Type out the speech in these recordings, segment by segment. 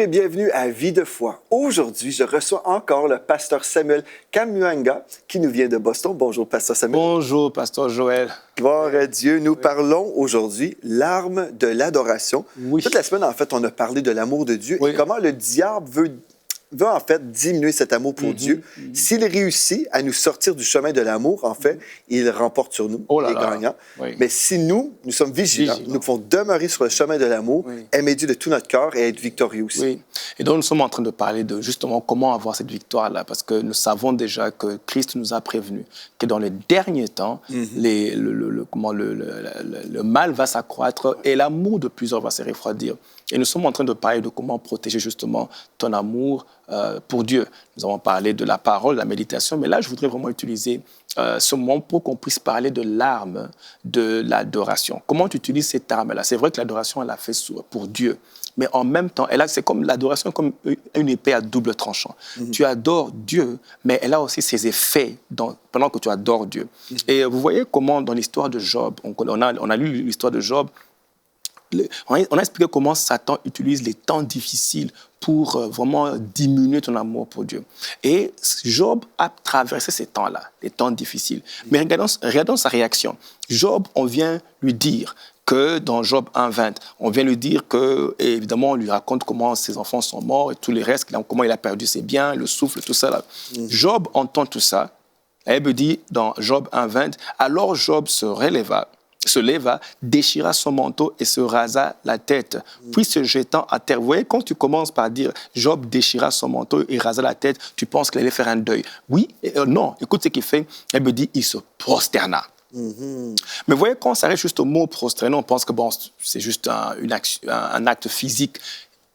et bienvenue à Vie de foi. Aujourd'hui, je reçois encore le pasteur Samuel Kamuanga qui nous vient de Boston. Bonjour, pasteur Samuel. Bonjour, pasteur Joël. Gloire à Dieu. Nous parlons aujourd'hui l'arme de l'adoration. Oui. Toute la semaine, en fait, on a parlé de l'amour de Dieu et comment le diable veut en fait diminuer cet amour pour Dieu. S'il réussit à nous sortir du chemin de l'amour, en fait, il remporte sur nous, les gagnants. Oui. Mais si nous sommes vigilants, nous pouvons demeurer sur le chemin de l'amour, aimer Dieu de tout notre cœur et être victorieux aussi. Oui. Et donc, nous sommes en train de parler de justement comment avoir cette victoire-là, parce que nous savons déjà que Christ nous a prévenus que dans les derniers temps, le mal va s'accroître et l'amour de plusieurs va se refroidir. Et nous sommes en train de parler de comment protéger justement ton amour pour Dieu. Nous avons parlé de la parole, de la méditation, mais là, je voudrais vraiment utiliser ce moment pour qu'on puisse parler de l'arme de l'adoration. Comment tu utilises cette arme-là? C'est vrai que l'adoration, elle a fait pour Dieu, mais en même temps, c'est comme l'adoration est comme une épée à double tranchant. Tu adores Dieu, mais elle a aussi ses effets pendant que tu adores Dieu. Et vous voyez comment dans l'histoire de Job, on a lu l'histoire de Job, on a expliqué comment Satan utilise les temps difficiles pour vraiment diminuer ton amour pour Dieu. Et Job a traversé ces temps-là, les temps difficiles. Mais regardons sa réaction. Job, on vient lui dire que dans Job 1,20, on vient lui dire que, et évidemment, on lui raconte comment ses enfants sont morts et tout le reste, comment il a perdu ses biens, le souffle, tout ça. Là. Job entend tout ça. La Bible dit dans Job 1,20, alors Job se leva, déchira son manteau et se rasa la tête, puis se jetant à terre. Vous voyez, quand tu commences par dire Job déchira son manteau et rasa la tête, tu penses qu'il allait faire un deuil. Oui, non, écoute ce qu'il fait. Elle me dit, il se prosterna. Mais vous voyez, quand on s'arrête juste au mot prosterner, on pense que bon, c'est juste un acte physique.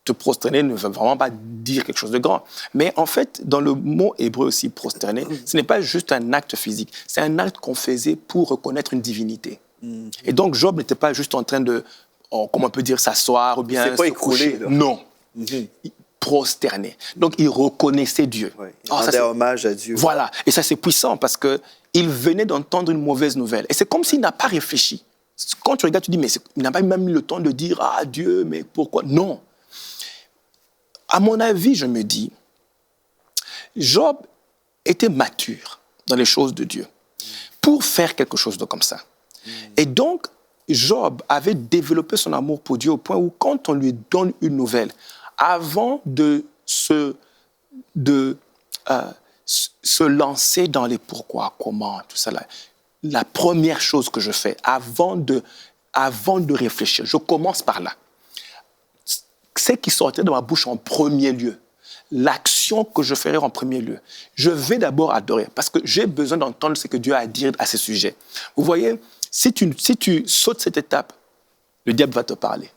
Te prosterner ne veut vraiment pas dire quelque chose de grand. Mais en fait, dans le mot hébreu aussi, prosterner, ce n'est pas juste un acte physique. C'est un acte qu'on faisait pour reconnaître une divinité. Et donc, Job n'était pas juste en train de, comment on peut dire, s'asseoir ou bien se coucher. Non. Prosterné. Donc, il reconnaissait Dieu. Oui. Il rendait hommage à Dieu. Voilà. Et ça, c'est puissant parce qu'il venait d'entendre une mauvaise nouvelle. Et c'est comme s'il n'a pas réfléchi. Quand tu regardes, tu dis, mais il n'a pas même eu le temps de dire, ah Dieu, mais pourquoi? Non. À mon avis, je me dis, Job était mature dans les choses de Dieu pour faire quelque chose de comme ça. Et donc, Job avait développé son amour pour Dieu au point où quand on lui donne une nouvelle, avant de se lancer dans les pourquoi, comment, tout ça, la première chose que je fais, avant de réfléchir, je commence par là. C'est qui sortait de ma bouche en premier lieu. L'action que je ferai en premier lieu. Je vais d'abord adorer parce que j'ai besoin d'entendre ce que Dieu a à dire à ce sujet. Vous voyez, si tu sautes cette étape, le diable va te parler.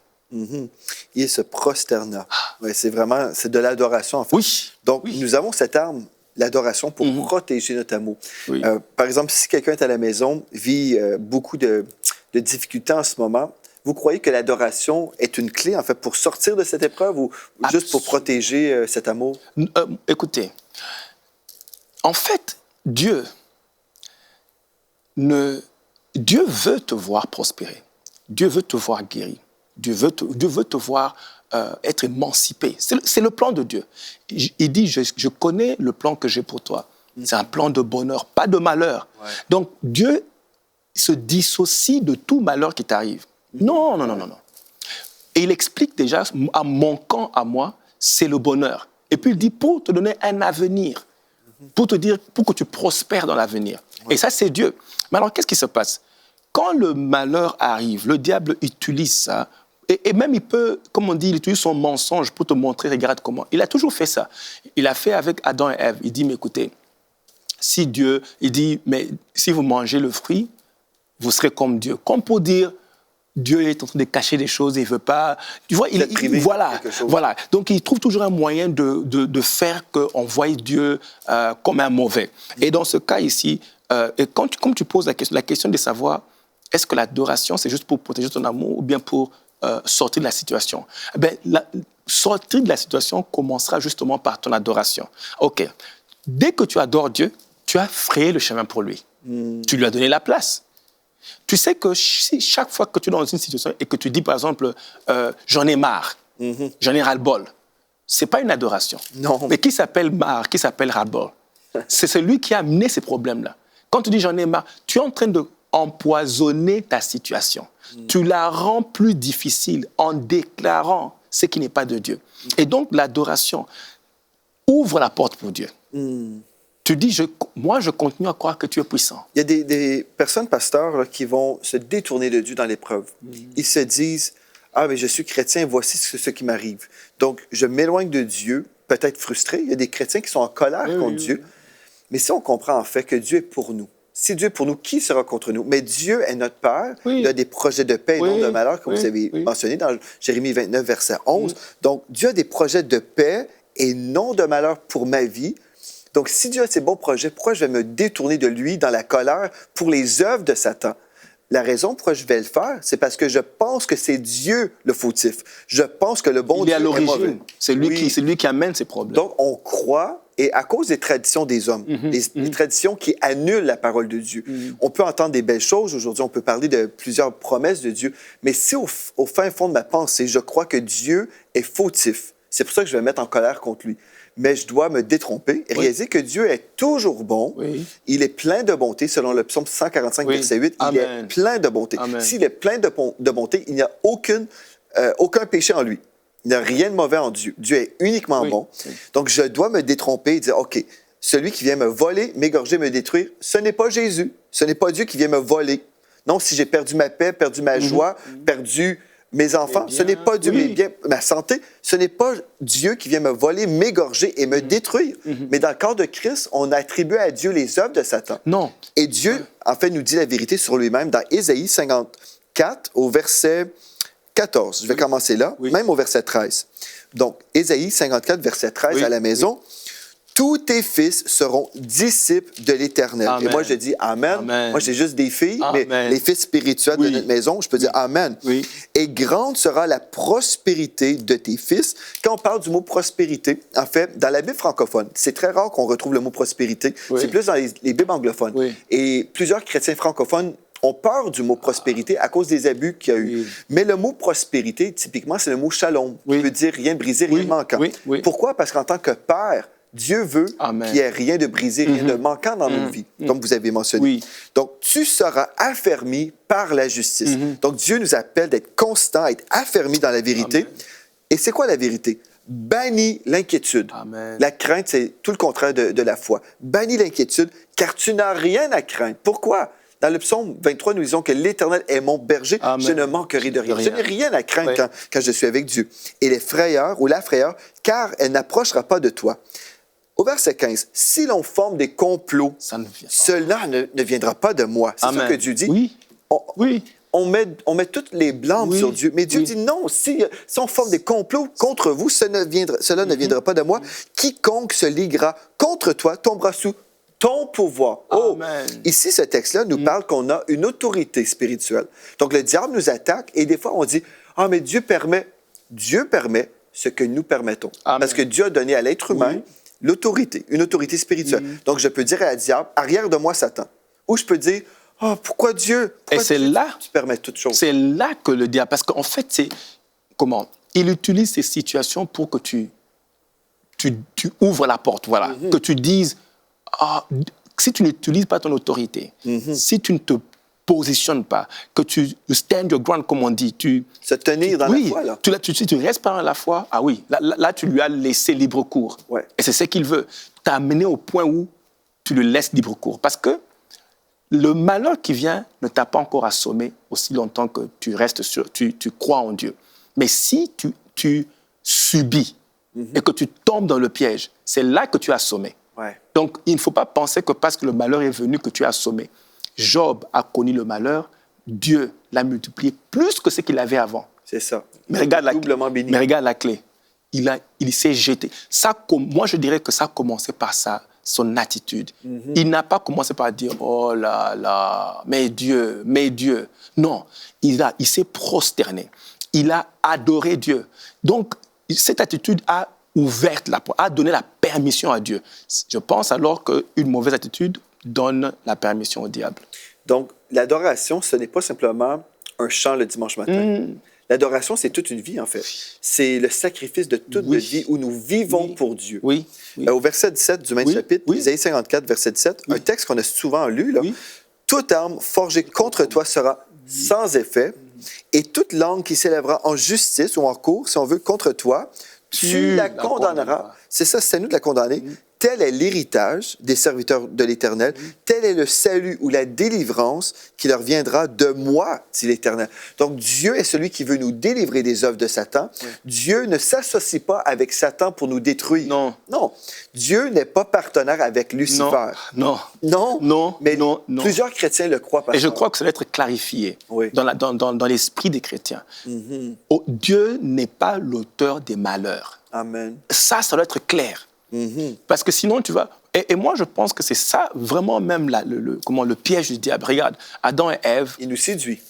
Il se prosterna. Ouais, c'est de l'adoration, en fait. Oui. Donc, nous avons cette arme, l'adoration, pour protéger notre amour. Oui. Par exemple, si quelqu'un est à la maison, vit beaucoup de difficultés en ce moment, vous croyez que l'adoration est une clé, en fait, pour sortir de cette épreuve ou juste pour protéger cet amour? Écoutez, en fait, Dieu veut te voir prospérer. Dieu veut te voir guéri. Dieu veut te voir être émancipé. C'est le plan de Dieu. Il dit, je connais le plan que j'ai pour toi. C'est un plan de bonheur, pas de malheur. Ouais. Donc, Dieu se dissocie de tout malheur qui t'arrive. Non. Et il explique déjà, à mon camp, à moi, c'est le bonheur. Et puis il dit, pour te donner un avenir, pour que tu prospères dans l'avenir. Ouais. Et ça, c'est Dieu. Mais alors, qu'est-ce qui se passe? Quand le malheur arrive, le diable utilise ça, et même il peut, comme on dit, il utilise son mensonge pour te montrer, regarde comment. Il a toujours fait ça. Il a fait avec Adam et Ève. Il dit, mais écoutez, il dit, mais si vous mangez le fruit, vous serez comme Dieu. Comme pour dire, Dieu est en train de cacher des choses, il ne veut pas... Tu vois, voilà. Donc, il trouve toujours un moyen de faire qu'on voie Dieu comme un mauvais. Et dans ce cas ici, comme tu poses la question de savoir, est-ce que l'adoration, c'est juste pour protéger ton amour ou bien pour sortir de la situation? Sortir de la situation commencera justement par ton adoration. OK. Dès que tu adores Dieu, tu as frayé le chemin pour lui. Tu lui as donné la place. Tu sais que si chaque fois que tu es dans une situation et que tu dis, par exemple, j'en ai marre, j'en ai ras-le-bol, ce n'est pas une adoration. Non. Mais qui s'appelle marre, qui s'appelle ras-le-bol. C'est celui qui a amené ces problèmes-là. Quand tu dis j'en ai marre, tu es en train d'empoisonner ta situation. Tu la rends plus difficile en déclarant ce qui n'est pas de Dieu. Et donc l'adoration ouvre la porte pour Dieu. Tu dis, moi je continue à croire que tu es puissant. Il y a des personnes, pasteurs, là, qui vont se détourner de Dieu dans l'épreuve. Ils se disent, ah, mais je suis chrétien, voici ce qui m'arrive. Donc, je m'éloigne de Dieu, peut-être frustré. Il y a des chrétiens qui sont en colère contre Dieu. Mais si on comprend en fait que Dieu est pour nous, si Dieu est pour nous, qui sera contre nous? Mais Dieu est notre Père. Il a des projets de paix et non de malheur, comme vous avez mentionné dans Jérémie 29, verset 11. Donc, Dieu a des projets de paix et non de malheur pour ma vie. Donc, si Dieu a ces bons projets, pourquoi je vais me détourner de lui dans la colère pour les œuvres de Satan? La raison pourquoi je vais le faire, c'est parce que je pense que c'est Dieu le fautif. Je pense que le bon Dieu est mauvais. Il est à l'origine. C'est lui qui amène ces problèmes. Donc, on croit, et à cause des traditions des hommes, des traditions qui annulent la parole de Dieu. On peut entendre des belles choses. Aujourd'hui, on peut parler de plusieurs promesses de Dieu. Mais si au fin fond de ma pensée, je crois que Dieu est fautif, c'est pour ça que je vais me mettre en colère contre lui. Mais je dois me détromper et réaliser que Dieu est toujours bon. Il est plein de bonté, selon le psaume 145, verset 8. Il est plein de bonté. S'il est plein de bonté, il n'y a aucun péché en lui. Il n'y a rien de mauvais en Dieu. Dieu est uniquement bon. Donc, je dois me détromper et dire, OK, celui qui vient me voler, m'égorger, me détruire, ce n'est pas Jésus. Ce n'est pas Dieu qui vient me voler. Non, si j'ai perdu ma paix, perdu ma joie, perdu mes enfants, ce n'est pas Dieu, mes biens, ma santé, ce n'est pas Dieu qui vient me voler, m'égorger et me détruire. Mais dans le corps de Christ, on attribue à Dieu les œuvres de Satan. Non. Et Dieu, en fait, nous dit la vérité sur lui-même dans Ésaïe 54, au verset 14. Je vais commencer là, même au verset 13. Donc, Ésaïe 54, verset 13 à la maison. Tous tes fils seront disciples de l'Éternel. Et moi, je dis Amen. Moi, j'ai juste des filles, mais les fils spirituels de notre maison, je peux dire Amen. Et grande sera la prospérité de tes fils. Quand on parle du mot prospérité, en fait, dans la Bible francophone, c'est très rare qu'on retrouve le mot prospérité. C'est plus dans les Bibles anglophones. Et plusieurs chrétiens francophones ont peur du mot prospérité à cause des abus qu'il y a eu. Mais le mot prospérité, typiquement, c'est le mot shalom, qui veut dire rien de brisé, rien de manquant. Pourquoi? Parce qu'en tant que père, Dieu veut qu'il n'y ait rien de brisé, rien de manquant dans nos vies, comme vous avez mentionné. Donc, tu seras affermi par la justice. Donc, Dieu nous appelle d'être constant, d'être affermi dans la vérité. Et c'est quoi la vérité? Bannis l'inquiétude. La crainte, c'est tout le contraire de la foi. Bannis l'inquiétude, car tu n'as rien à craindre. Pourquoi? Dans le psaume 23, nous disons que l'Éternel est mon berger, je ne manquerai de rien. Je n'ai rien à craindre quand je suis avec Dieu. Et les frayeurs ou la frayeur, car elle n'approchera pas de toi. Au verset 15, si l'on forme des complots, cela ne viendra pas de moi. C'est ça que Dieu dit. On met toutes les blâmes sur Dieu. Mais Dieu dit non, si on forme des complots contre vous, cela ne viendra pas de moi. Quiconque se liguera contre toi tombera sous ton pouvoir. Ici, ce texte-là nous parle qu'on a une autorité spirituelle. Donc, le diable nous attaque et des fois, on dit, ah, mais Dieu permet ce que nous permettons. Parce que Dieu a donné à l'être humain l'autorité, une autorité spirituelle. Donc, je peux dire à la diable, arrière de moi, Satan. Ou je peux dire, oh, pourquoi Dieu? Pourquoi tu permets toutes choses? C'est là que le diable, parce qu'en fait, il utilise ces situations pour que tu ouvres la porte, que tu dises, si tu n'utilises pas ton autorité, si tu ne te positionnes pas, que tu stand your ground, comme on dit, se tenir dans la foi, là. Tu restes pas dans la foi, là, tu lui as laissé libre cours. Et c'est ce qu'il veut, t'amener au point où tu lui laisses libre cours. Parce que le malheur qui vient ne t'a pas encore assommé aussi longtemps que tu restes tu crois en Dieu. Mais si tu subis et que tu tombes dans le piège, c'est là que tu es assommé. Donc, il ne faut pas penser que parce que le malheur est venu que tu es assommé. Job a connu le malheur, Dieu l'a multiplié plus que ce qu'il avait avant. C'est ça. Mais regarde la clé. Il s'est jeté. Moi, je dirais que ça a commencé par son attitude. Il n'a pas commencé par dire « Oh là là, mais Dieu. » Non, il s'est prosterné. Il a adoré Dieu. Donc, cette attitude a donné la permission à Dieu. Je pense alors qu'une mauvaise attitude donne la permission au diable. Donc, l'adoration, ce n'est pas simplement un chant le dimanche matin. L'adoration, c'est toute une vie, en fait. C'est le sacrifice de toute notre vie où nous vivons pour Dieu. Oui. Au verset 17 du même chapitre, Isaïe 54, verset 17, un texte qu'on a souvent lu, là, toute arme forgée contre toi sera sans effet, et toute langue qui s'élèvera en justice ou en cour, si on veut, contre toi, tu la condamneras. C'est ça, c'est à nous de la condamner. Tel est l'héritage des serviteurs de l'Éternel. Tel est le salut ou la délivrance qui leur viendra de moi, dit l'Éternel. Donc, Dieu est celui qui veut nous délivrer des œuvres de Satan. Dieu ne s'associe pas avec Satan pour nous détruire. Non. Dieu n'est pas partenaire avec Lucifer. Non. Mais plusieurs chrétiens le croient. Et je crois que ça doit être clarifié dans l'esprit des chrétiens. Dieu n'est pas l'auteur des malheurs. Amen. Ça doit être clair. Parce que sinon, tu vas... Et moi, je pense que c'est ça, vraiment même le piège du diable. Regarde, Adam et Ève... Il nous séduit.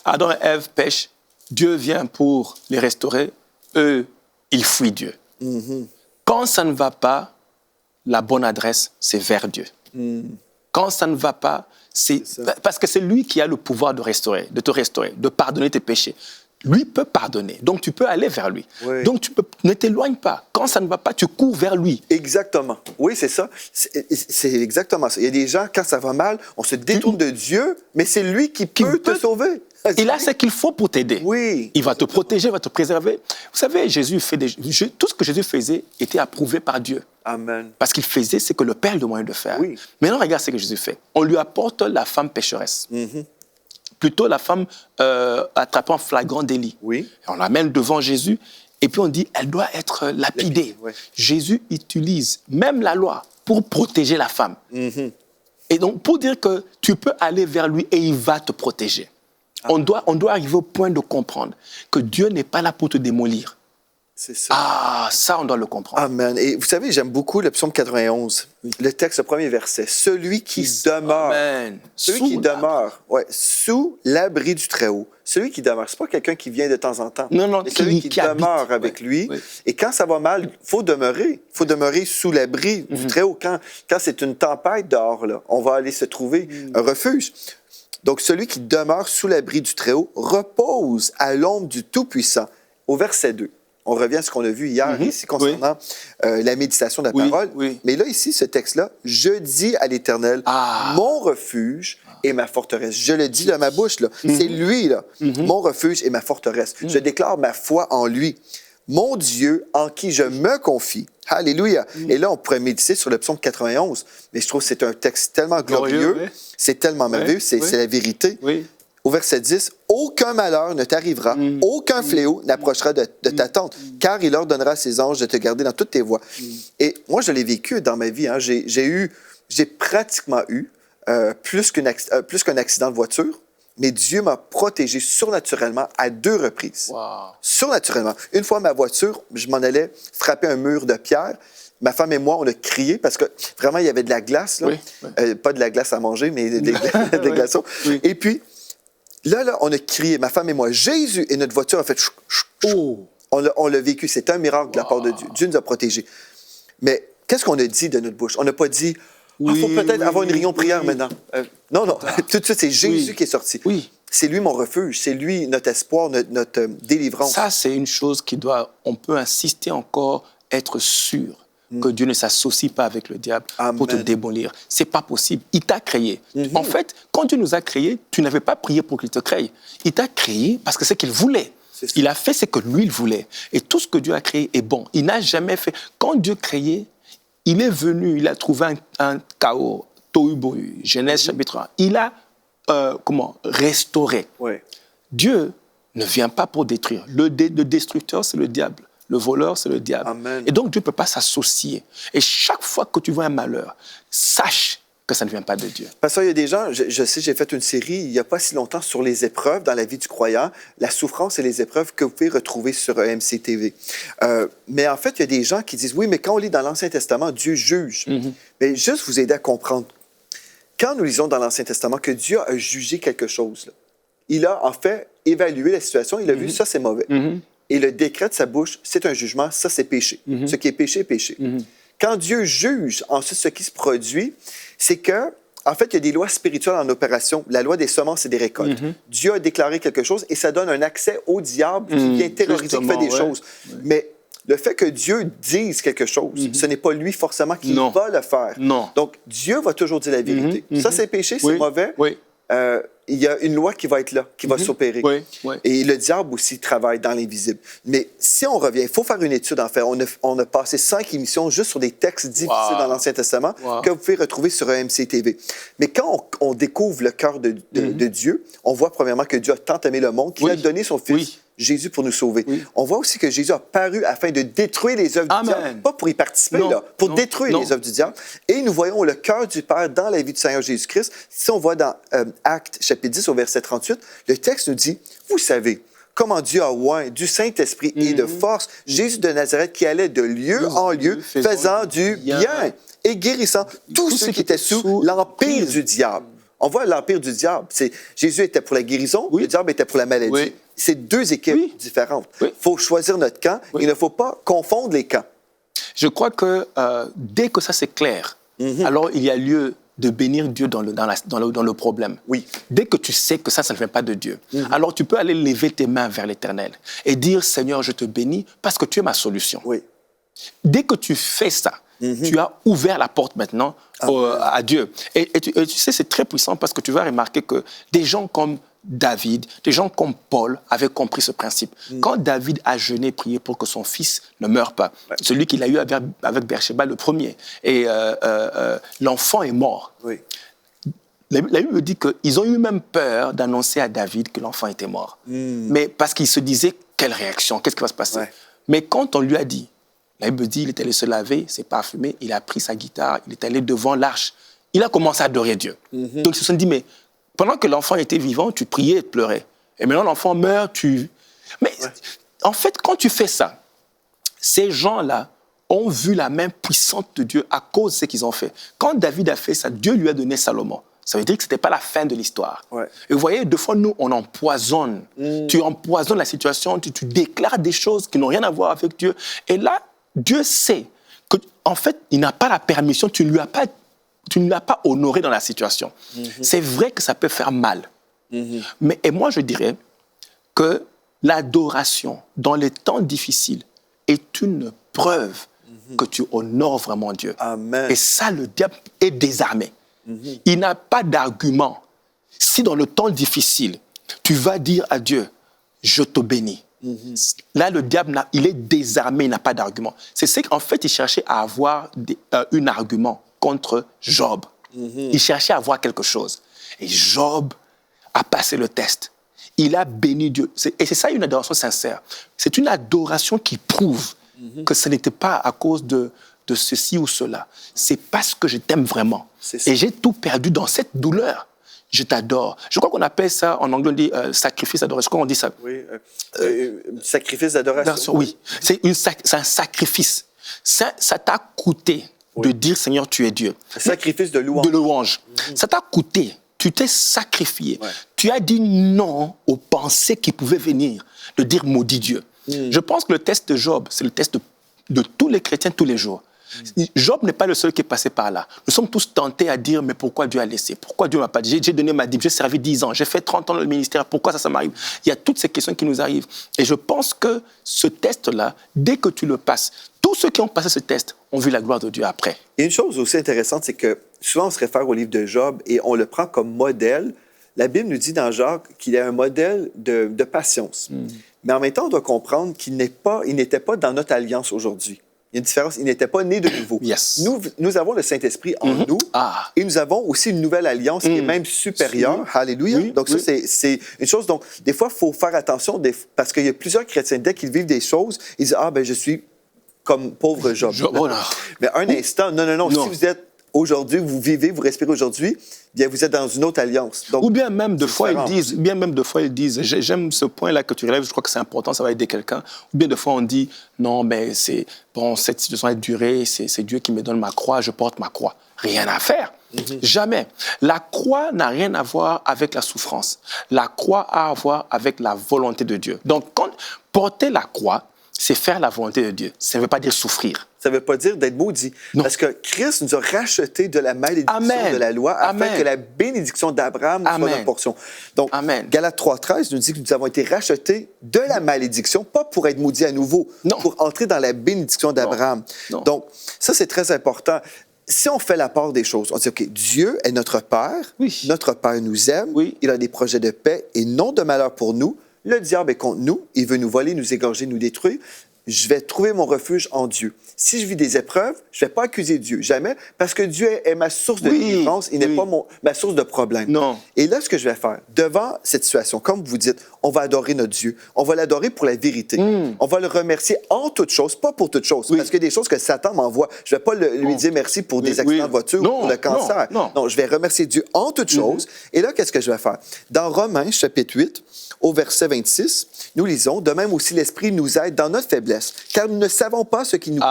Adam et Ève pêchent, Dieu vient pour les restaurer, eux, ils fuient Dieu. Quand ça ne va pas, la bonne adresse, c'est vers Dieu. Quand ça ne va pas, c'est... Parce que c'est lui qui a le pouvoir de te restaurer, de pardonner tes péchés. Lui peut pardonner. Donc, tu peux aller vers lui. Donc, ne t'éloigne pas. Quand ça ne va pas, tu cours vers lui. Exactement. Oui, c'est ça. C'est exactement ça. Il y a des gens, quand ça va mal, on se détourne de Dieu, mais c'est lui qui peut te sauver. Il a ce qu'il faut pour t'aider. Oui. Il va te protéger, il va te préserver. Vous savez, tout ce que Jésus faisait était approuvé par Dieu. Amen. Parce qu'il faisait ce que le Père lui demandait de faire. Maintenant, regarde ce que Jésus fait. On lui apporte la femme pécheresse. Plutôt la femme attrapée en flagrant délit. On l'amène devant Jésus et puis on dit elle doit être lapidée. Jésus utilise même la loi pour protéger la femme. Et donc pour dire que tu peux aller vers lui et il va te protéger. On doit arriver au point de comprendre que Dieu n'est pas là pour te démolir. C'est ça. Ah, ça, on doit le comprendre. Amen. Et vous savez, j'aime beaucoup le psaume 91, le texte, le premier verset. Celui qui demeure. Amen. Celui qui demeure, sous l'abri du Très-Haut. Celui qui demeure. C'est pas quelqu'un qui vient de temps en temps. Non, mais celui qui demeure avec lui. Et quand ça va mal, il faut demeurer. Il faut demeurer sous l'abri du Très-Haut. Quand c'est une tempête dehors, là, on va aller se trouver un refuge. Donc, celui qui demeure sous l'abri du Très-Haut repose à l'ombre du Tout-Puissant. Au verset 2. On revient à ce qu'on a vu hier ici concernant la méditation de la parole. Mais là, ici, ce texte-là, je dis à l'Éternel, mon refuge et ma forteresse. Je le dis de ma bouche, là. C'est lui, là, mon refuge et ma forteresse. Je déclare ma foi en lui. Mon Dieu en qui je me confie. Alléluia. Et là, on pourrait méditer sur le psaume 91. Mais je trouve que c'est un texte tellement glorieux. C'est tellement merveilleux. C'est la vérité. Au verset 10, « Aucun malheur ne t'arrivera, aucun fléau n'approchera de ta tente, car il ordonnera à ses anges de te garder dans toutes tes voies. » Et moi, je l'ai vécu dans ma vie. Hein. J'ai pratiquement eu plus qu'un accident de voiture, mais Dieu m'a protégé surnaturellement à 2 reprises. Wow. Surnaturellement. Une fois, ma voiture, je m'en allais frapper un mur de pierre. Ma femme et moi, on a crié parce que vraiment, il y avait de la glace. Là. Pas de la glace à manger, mais des glaçons. Et puis, là, on a crié, ma femme et moi, Jésus, et notre voiture a fait On l'a vécu. C'est un miracle de la part de Dieu. Dieu nous a protégés. Mais qu'est-ce qu'on a dit de notre bouche? On n'a pas dit, il faut peut-être avoir une réunion prière maintenant. Non. Tout de suite, c'est Jésus qui est sorti. C'est lui mon refuge. C'est lui notre espoir, notre délivrance. Ça, c'est une chose on peut insister encore, être sûr que Dieu ne s'associe pas avec le diable pour te démolir. C'est pas possible. Il t'a créé. En fait, quand Dieu nous a créés, tu n'avais pas prié pour qu'il te crée. Il t'a créé parce que c'est qu'il voulait. Il a fait ce que lui, il voulait. Et tout ce que Dieu a créé est bon. Il n'a jamais fait... Quand Dieu créait, il est venu, il a trouvé un chaos, tohu bohu, Genèse chapitre 1. Il a, restauré. Dieu ne vient pas pour détruire. Le destructeur, c'est le diable. Le voleur, c'est le diable. Amen. Et donc, Dieu ne peut pas s'associer. Et chaque fois que tu vois un malheur, sache que ça ne vient pas de Dieu. Parce qu'il y a des gens, je sais, j'ai fait une série il n'y a pas si longtemps sur les épreuves dans la vie du croyant, la souffrance et les épreuves que vous pouvez retrouver sur MCTV. Mais en fait, il y a des gens qui disent, oui, mais quand on lit dans l'Ancien Testament, Dieu juge. Mais juste vous aider à comprendre. Quand nous lisons dans l'Ancien Testament que Dieu a jugé quelque chose, là, il a en fait évalué la situation, il a vu ça, c'est mauvais. Et le décret de sa bouche, c'est un jugement, ça, c'est péché. Ce qui est péché est péché. Quand Dieu juge ensuite ce qui se produit, c'est que en fait, il y a des lois spirituelles en opération. La loi des semences et des récoltes. Dieu a déclaré quelque chose et ça donne un accès au diable qui vient terroriser, qui fait des choses. Mais le fait que Dieu dise quelque chose, ce n'est pas lui forcément qui va le faire. Non. Donc, Dieu va toujours dire la vérité. Ça, c'est péché, c'est mauvais. Il y a une loi qui va être là, qui va s'opérer. Et le diable aussi travaille dans l'invisible. Mais si on revient, il faut faire une étude, en fait. On a passé 5 émissions juste sur des textes difficiles dans l'Ancien Testament que vous pouvez retrouver sur EMC TV. Mais quand on découvre le cœur de Dieu, on voit premièrement que Dieu a tant aimé le monde qu'il a donné son Fils. Jésus pour nous sauver. On voit aussi que Jésus a paru afin de détruire les œuvres du diable. Pas pour y participer, pour détruire les œuvres du diable. Et nous voyons le cœur du Père dans la vie du Seigneur Jésus-Christ. Si on voit dans Actes chapitre 10 au verset 38, le texte nous dit, vous savez comment Dieu a oint du Saint-Esprit et de force Jésus de Nazareth qui allait de lieu en lieu, faisant du bien et guérissant tous ceux qui étaient sous l'empire du diable. On voit l'empire du diable. Jésus était pour la guérison, le diable était pour la maladie. C'est 2 équipes différentes. Il faut choisir notre camp. Il ne faut pas confondre les camps. Je crois que dès que ça c'est clair, alors il y a lieu de bénir Dieu dans le problème. Dès que tu sais que ça ne vient pas de Dieu, alors tu peux aller lever tes mains vers l'Éternel et dire, Seigneur, je te bénis parce que tu es ma solution. Dès que tu fais ça, tu as ouvert la porte maintenant à Dieu. Et tu sais, c'est très puissant parce que tu vas remarquer que des gens comme David, des gens comme Paul avaient compris ce principe. Quand David a jeûné et prié pour que son fils ne meure pas, celui qu'il a eu avec Bersheba le premier, et l'enfant est mort. La Bible dit qu'ils ont eu même peur d'annoncer à David que l'enfant était mort. Mais parce qu'ils se disaient, quelle réaction, qu'est-ce qui va se passer? Mais quand on lui a dit, la Bible dit, il est allé se laver, s'est parfumé, il a pris sa guitare, il est allé devant l'arche. Il a commencé à adorer Dieu. Donc ils se sont dit, mais pendant que l'enfant était vivant, tu priais et pleurais. Et maintenant l'enfant meurt, tu... Mais en fait, quand tu fais ça, ces gens-là ont vu la main puissante de Dieu à cause de ce qu'ils ont fait. Quand David a fait ça, Dieu lui a donné Salomon. Ça veut dire que ce n'était pas la fin de l'histoire. Et vous voyez, deux fois, nous, on empoisonne. Tu empoisonnes la situation, tu déclares des choses qui n'ont rien à voir avec Dieu. Et là, Dieu sait que, en fait, il n'a pas la permission, tu ne l'as pas honoré dans la situation. C'est vrai que ça peut faire mal. Et moi, je dirais que l'adoration dans les temps difficiles est une preuve que tu honores vraiment Dieu. Amen. Et ça, le diable est désarmé. Il n'a pas d'argument. Si dans le temps difficile, tu vas dire à Dieu, je te bénis. Là, le diable, il est désarmé, il n'a pas d'argument. C'est ce qu'en fait, il cherchait à avoir un argument contre Job. Il cherchait à avoir quelque chose. Et Job a passé le test. Il a béni Dieu. Et c'est ça une adoration sincère. C'est une adoration qui prouve que ce n'était pas à cause de ceci ou cela. C'est parce que je t'aime vraiment. Et j'ai tout perdu dans cette douleur. Je t'adore. Je crois qu'on appelle ça, en anglais, on dit sacrifice d'adoration. Comment on dit ça? Oui, sacrifice d'adoration. Oui, c'est un sacrifice. Ça t'a coûté de dire, Seigneur, tu es Dieu. Un sacrifice de louange. De louange. Ça t'a coûté. Tu t'es sacrifié. Tu as dit non aux pensées qui pouvaient venir, de dire maudit Dieu. Je pense que le test de Job, c'est le test de tous les chrétiens tous les jours. Job n'est pas le seul qui est passé par là. Nous sommes tous tentés à dire, mais pourquoi Dieu a laissé? Pourquoi Dieu ne m'a pas dit? J'ai donné ma dîme, j'ai servi 10 ans, j'ai fait 30 ans dans le ministère, pourquoi ça m'arrive? Il y a toutes ces questions qui nous arrivent. Et je pense que ce test-là, dès que tu le passes, tous ceux qui ont passé ce test ont vu la gloire de Dieu après. Et une chose aussi intéressante, c'est que souvent on se réfère au livre de Job et on le prend comme modèle. La Bible nous dit dans Jacques qu'il est un modèle de patience. Mais en même temps, on doit comprendre qu'il n'était pas dans notre alliance aujourd'hui. Il y a une différence. Il n'était pas né de nouveau. Nous avons le Saint-Esprit en nous et nous avons aussi une nouvelle alliance qui est même supérieure. Alléluia. Donc ça, c'est une chose. Donc, des fois, il faut faire attention parce qu'il y a plusieurs chrétiens, dès qu'ils vivent des choses, ils disent « Ah, ben je suis comme pauvre Job. » Mais un instant, non. Si vous êtes aujourd'hui, vous vivez, vous respirez aujourd'hui, bien vous êtes dans une autre alliance. Donc, ou bien même de fois ils disent, j'aime ce point-là que tu relèves, je crois que c'est important, ça va aider quelqu'un. Ou bien de fois on dit, non, mais c'est bon, cette situation a duré, c'est Dieu qui me donne ma croix, je porte ma croix. Rien à faire. Jamais. La croix n'a rien à voir avec la souffrance. La croix a à voir avec la volonté de Dieu. Donc, porter la croix, c'est faire la volonté de Dieu. Ça ne veut pas dire souffrir. Ça ne veut pas dire d'être maudit. Non. Parce que Christ nous a rachetés de la malédiction de la loi afin que la bénédiction d'Abraham soit notre portion. Donc, Galates 3,13 nous dit que nous avons été rachetés de la malédiction, pas pour être maudits à nouveau, pour entrer dans la bénédiction d'Abraham. Donc, ça, c'est très important. Si on fait la part des choses, on dit, OK, Dieu est notre Père, notre Père nous aime, il a des projets de paix et non de malheur pour nous. Le diable est contre nous, il veut nous voler, nous égorger, nous détruire. Je vais trouver mon refuge en Dieu. Si je vis des épreuves, je ne vais pas accuser Dieu, jamais, parce que Dieu est ma source de délivrance, il n'est pas ma source de problème. Non. Et là, ce que je vais faire, devant cette situation, comme vous dites, on va adorer notre Dieu, on va l'adorer pour la vérité. On va le remercier en toutes choses, pas pour toutes choses, parce qu'il y a des choses que Satan m'envoie. Je ne vais pas lui dire merci pour des accidents de voiture ou pour le cancer. Non, je vais remercier Dieu en toutes choses. Et là, qu'est-ce que je vais faire? Dans Romains, chapitre 8, au verset 26, nous lisons, « De même aussi l'Esprit nous aide dans notre faiblesse, car nous ne savons pas ce qui nous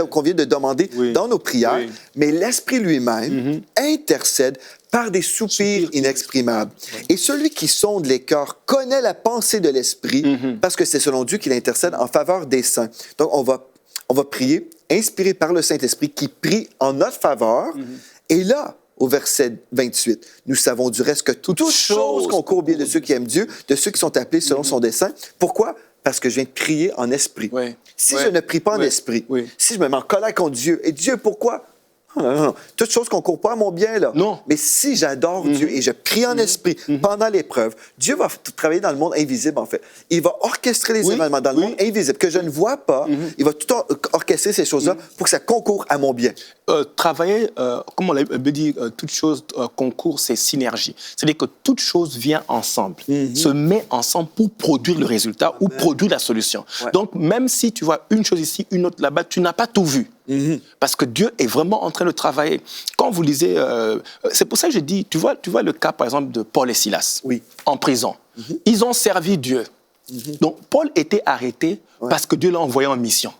convient de demander dans nos prières, mais l'Esprit lui-même intercède par des soupirs inexprimables. Et celui qui sonde les cœurs connaît la pensée de l'Esprit, parce que c'est selon Dieu qu'il intercède en faveur des saints. » Donc, on va prier, inspiré par le Saint-Esprit, qui prie en notre faveur. Et là, au verset 28, nous savons du reste que toutes choses concourent au bien de ceux qui aiment Dieu, de ceux qui sont appelés selon son dessein. Pourquoi? Parce que je viens de prier en esprit. Si je ne prie pas en esprit, si je me mets en colère contre Dieu, et Dieu, pourquoi? Non. Toutes choses concourent pas à mon bien, là. Non. Mais si j'adore Dieu et je prie en esprit pendant l'épreuve, Dieu va travailler dans le monde invisible, en fait. Il va orchestrer les événements dans le monde invisible que je ne vois pas. Il va tout orchestrer ces choses-là pour que ça concourt à mon bien. Travailler, comme on l'a dit, toute chose concourt, c'est synergie. C'est-à-dire que toute chose vient ensemble, se met ensemble pour produire le résultat ou produire la solution. Donc, même si tu vois une chose ici, une autre là-bas, tu n'as pas tout vu. Parce que Dieu est vraiment en train de travailler. Quand vous lisez, c'est pour ça que je dis, tu vois le cas, par exemple, de Paul et Silas, en prison. Ils ont servi Dieu. Donc, Paul était arrêté parce que Dieu l'a envoyé en mission.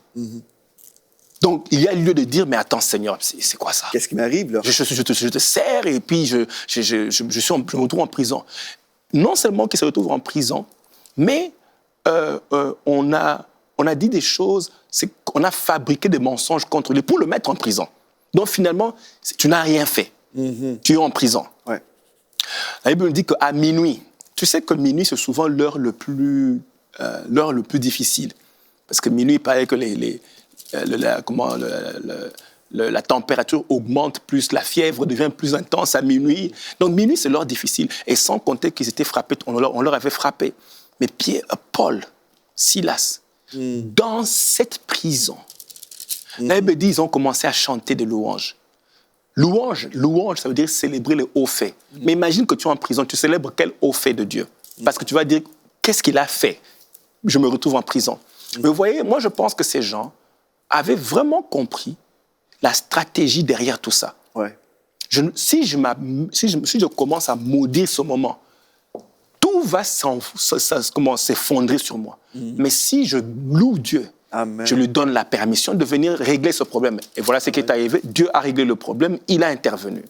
Donc, il y a lieu de dire, mais attends, Seigneur, c'est quoi ça? Qu'est-ce qui m'arrive, là? Je te sers et puis je me retrouve en prison. Non seulement qu'il se retrouve en prison, mais on a dit des choses, c'est qu'on a fabriqué des mensonges contre lui pour le mettre en prison. Donc, finalement, tu n'as rien fait. Tu es en prison. La Bible dit qu'à minuit, tu sais que minuit, c'est souvent l'heure le plus difficile. Parce que minuit, il paraît que la température augmente plus, la fièvre devient plus intense à minuit. Donc, minuit, c'est l'heure difficile. Et sans compter qu'ils étaient frappés, on leur avait frappé. Mais Paul, Silas, dans cette prison, la Bible dit qu'ils ont commencé à chanter des louanges. Louange, ça veut dire célébrer les hauts faits. Mais imagine que tu es en prison, tu célèbres quel haut fait de Dieu? Parce que tu vas dire, qu'est-ce qu'il a fait? Je me retrouve en prison. Mais vous voyez, moi je pense que ces gens avaient vraiment compris la stratégie derrière tout ça. Si je commence à maudire ce moment, tout va s'effondrer sur moi. Mais si je loue Dieu, je lui donne la permission de venir régler ce problème. Et voilà ce qui est arrivé. Dieu a réglé le problème, il a intervenu.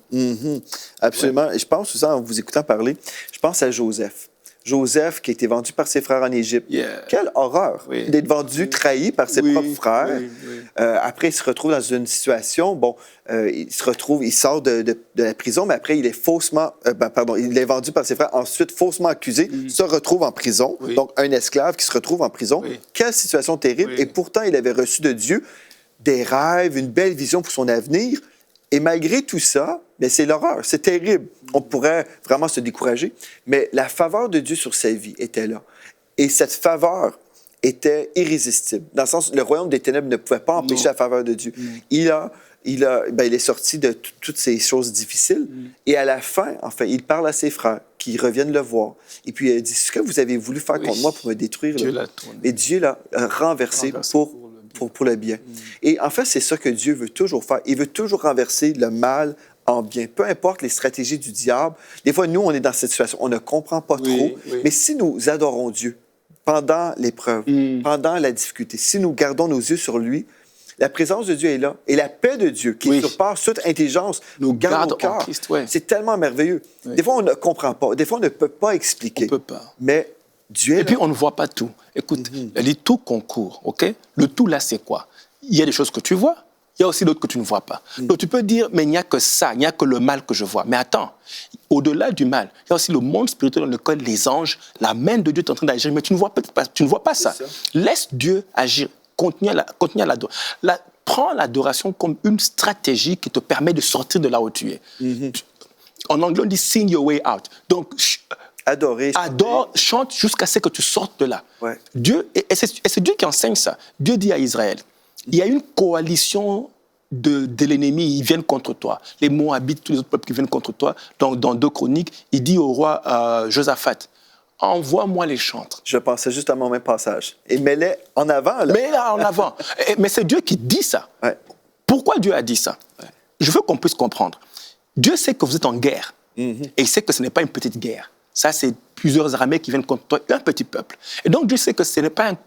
Absolument. Et je pense, aussi, en vous écoutant parler, je pense à Joseph. Joseph qui a été vendu par ses frères en Égypte. Quelle horreur d'être vendu, trahi par ses propres frères. Après, il se retrouve dans une situation, il sort de la prison, mais après, il est il est vendu par ses frères, ensuite faussement accusé, se retrouve en prison. Donc, un esclave qui se retrouve en prison. Quelle situation terrible. Et pourtant, il avait reçu de Dieu des rêves, une belle vision pour son avenir. Et malgré tout ça, c'est l'horreur, c'est terrible. On pourrait vraiment se décourager, mais la faveur de Dieu sur sa vie était là. Et cette faveur était irrésistible, dans le sens où le royaume des ténèbres ne pouvait pas empêcher la faveur de Dieu. Il est sorti de toutes ces choses difficiles, et à la fin, il parle à ses frères qui reviennent le voir. Et puis il dit, ce que vous avez voulu faire contre moi pour me détruire, et Dieu l'a renversé pour le bien. Et en fait, c'est ça que Dieu veut toujours faire. Il veut toujours renverser le mal en bien. Peu importe les stratégies du diable. Des fois, nous, on est dans cette situation. On ne comprend pas trop. Mais si nous adorons Dieu pendant l'épreuve, pendant la difficulté, si nous gardons nos yeux sur lui, la présence de Dieu est là. Et la paix de Dieu, qui surpasse toute intelligence, nous garde au cœur. C'est tellement merveilleux. Des fois, on ne comprend pas. Des fois, on ne peut pas expliquer. On peut pas. Mais Dieu est Et puis, on ne voit pas tout. Écoute, elle dit tout concourt, OK? Le tout, là, c'est quoi? Il y a des choses que tu vois, il y a aussi d'autres que tu ne vois pas. Donc, tu peux dire, mais il n'y a que ça, il n'y a que le mal que je vois. Mais attends, au-delà du mal, il y a aussi le monde spirituel dans lequel les anges, la main de Dieu est en train d'agir, mais tu ne vois pas ça. Laisse Dieu agir, continuer à l'adorer. Prends l'adoration comme une stratégie qui te permet de sortir de là où tu es. En anglais, on dit « sing your way out ». Donc, adore, chante jusqu'à ce que tu sortes de là. Ouais. Dieu, et c'est Dieu qui enseigne ça. Dieu dit à Israël, il y a une coalition de l'ennemi, ils viennent contre toi. Les Moabites, tous les autres peuples qui viennent contre toi. Dans 2 Chroniques, il dit au roi Josaphat, envoie-moi les chantres. Je pensais juste à mon même passage. Et mets-les en avant. Là. Mets-les en avant. Mais c'est Dieu qui dit ça. Ouais. Pourquoi Dieu a dit ça? Je veux qu'on puisse comprendre. Dieu sait que vous êtes en guerre. Et il sait que ce n'est pas une petite guerre. Ça, c'est plusieurs armées qui viennent contre toi, un petit peuple. Et donc, Dieu sait que ce n'est pas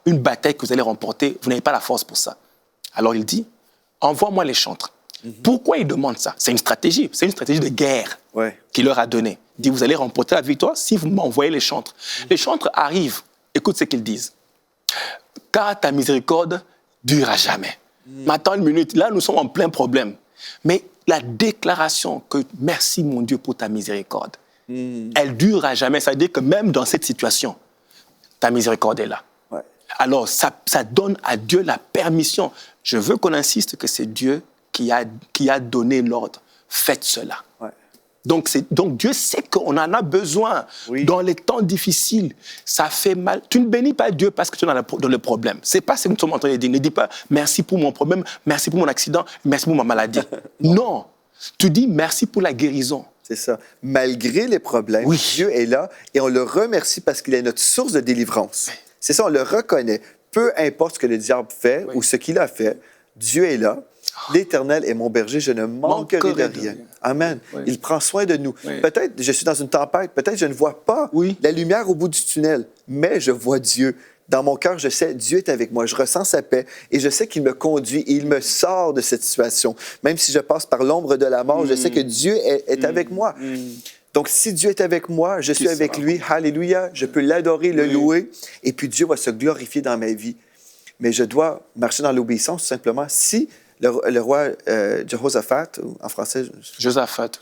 une bataille que vous allez remporter. Vous n'avez pas la force pour ça. Alors, il dit, envoie-moi les chantres. Pourquoi il demande ça? C'est une stratégie de guerre qu'il leur a donnée. Il dit, vous allez remporter la victoire si vous m'envoyez les chantres. Les chantres arrivent. Écoute ce qu'ils disent. Car ta miséricorde durera jamais. Mais attends une minute, là, nous sommes en plein problème. Mais la déclaration que merci mon Dieu pour ta miséricorde, elle durera jamais. Ça veut dire que même dans cette situation, ta miséricorde est là. Ouais. Alors, ça donne à Dieu la permission. Je veux qu'on insiste que c'est Dieu qui a donné l'ordre. Faites cela. Ouais. Donc Dieu sait qu'on en a besoin. Oui. Dans les temps difficiles, ça fait mal. Tu ne bénis pas Dieu parce que tu es dans le problème. Ce n'est pas ce que nous sommes en train de dire. Ne dis pas merci pour mon problème, merci pour mon accident, merci pour ma maladie. Non. Tu dis merci pour la guérison. C'est ça. Malgré les problèmes, Dieu est là et on le remercie parce qu'il est notre source de délivrance. Oui. C'est ça, on le reconnaît. Peu importe ce que le diable fait ou ce qu'il a fait, Dieu est là. L'Éternel est mon berger, je ne manquerai de rien. Amen. Oui. Il prend soin de nous. Oui. Peut-être je suis dans une tempête, peut-être je ne vois pas la lumière au bout du tunnel, mais je vois Dieu. Dans mon cœur, je sais, Dieu est avec moi. Je ressens sa paix et je sais qu'il me conduit et il me sort de cette situation. Même si je passe par l'ombre de la mort, je sais que Dieu est avec moi. Donc, si Dieu est avec moi, je suis avec lui. Alléluia. Je peux l'adorer, le louer. Et puis, Dieu va se glorifier dans ma vie. Mais je dois marcher dans l'obéissance, tout simplement. Si le roi Jehoshaphat, ou en français... Josaphat.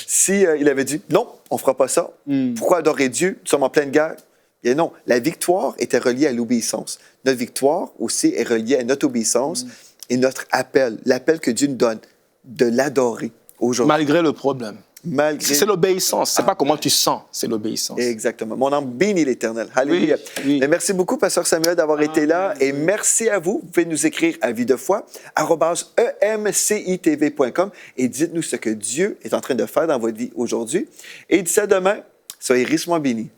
Si il avait dit, non, on ne fera pas ça. Pourquoi adorer Dieu? Nous sommes en pleine guerre. Et non, la victoire était reliée à l'obéissance. Notre victoire aussi est reliée à notre obéissance et notre appel, l'appel que Dieu nous donne de l'adorer aujourd'hui. Malgré le problème. C'est l'obéissance. C'est pas comment tu sens, c'est l'obéissance. Exactement. Mon âme bénit l'Éternel. Alléluia. Oui. Merci beaucoup, Pasteur Samuel, d'avoir été là. Et merci à vous. Vous pouvez nous écrire à videfoi@emcitv.com et dites-nous ce que Dieu est en train de faire dans votre vie aujourd'hui. Et d'ici à demain, soyez richement bénis.